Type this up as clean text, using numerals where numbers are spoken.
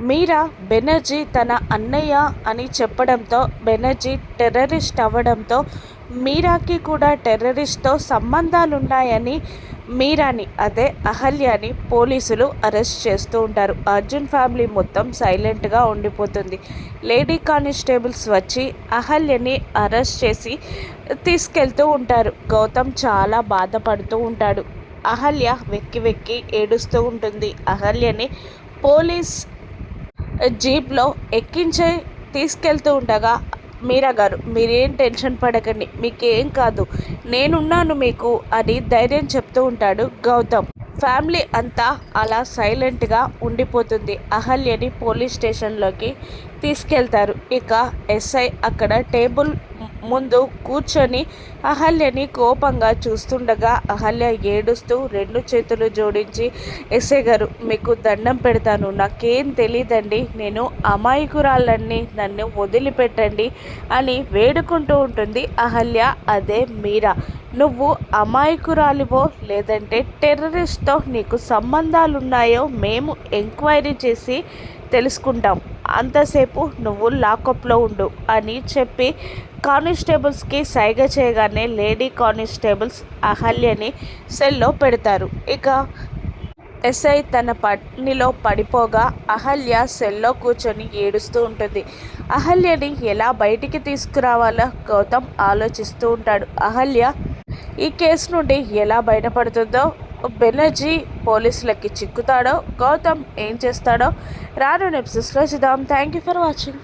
మీరా బెనర్జీ తన అన్నయ్య అని చెప్పడంతో బెనర్జీ టెర్రరిస్ట్ అవ్వడంతో మీరాకి కూడా టెర్రరిస్ట్తో సంబంధాలున్నాయని మీరాని అదే అహల్యని పోలీసులు అరెస్ట్ చేస్తూ ఉంటారు. అర్జున్ ఫ్యామిలీ మొత్తం సైలెంట్గా ఉండిపోతుంది. లేడీ కానిస్టేబుల్స్ వచ్చి అహల్యని అరెస్ట్ చేసి తీసుకెళ్తూ ఉంటారు. గౌతమ్ చాలా బాధపడుతూ ఉంటాడు. అహల్య వెక్కి వెక్కి ఏడుస్తూ ఉంటుంది. అహల్యని పోలీస్ జీప్లో ఎక్కించే తీసుకెళ్తూ ఉండగా మీరా గారు మీరేం టెన్షన్ పడకండి, మీకేం కాదు, నేనున్నాను మీకు అని ధైర్యం చెప్తూ ఉంటాడు గౌతమ్. ఫ్యామిలీ అంతా అలా సైలెంట్గా ఉండిపోతుంది. అహల్యని పోలీస్ స్టేషన్లోకి తీసుకెళ్తారు. ఇక ఎస్ఐ అక్కడ టేబుల్ ముందు కూర్చొని అహల్యని కోపంగా చూస్తుండగా అహల్య ఏడుస్తూ రెండు చేతులు జోడించి, ఎస్ఐ గారు మీకు దండం పెడతాను, నాకేం తెలీదండి, నేను అమాయకురాళ్ళని, నన్ను వదిలిపెట్టండి అని వేడుకుంటూ ఉంటుంది అహల్య. అదే మీరా, నువ్వు అమాయకురాలివో లేదంటే టెర్రరిస్ట్తో నీకు సంబంధాలున్నాయో మేము ఎంక్వైరీ చేసి తెలుసుకుంటాం, అంతసేపు నువ్వు లాకప్లో ఉండు అని చెప్పి కానిస్టేబుల్స్కి సైగ చేయగానే లేడీ కానిస్టేబుల్స్ అహల్యని సెల్లో పెడతారు. ఇక ఎస్ఐ తన పనిలో పడిపోగా అహల్య సెల్లో కూర్చొని ఏడుస్తూ ఉంటుంది. అహల్యని ఎలా బయటికి తీసుకురావాలో గౌతమ్ ఆలోచిస్తూ ఉంటాడు. అహల్య ఈ కేసు నుండి ఎలా బయటపడుతుందో, బెనర్జీ పోలీసులకి చిక్కుతాడో, గౌతమ్ ఏం చేస్తాడో రాను ఎపిసోడ్స్లో చూద్దాం. Thank you for watching.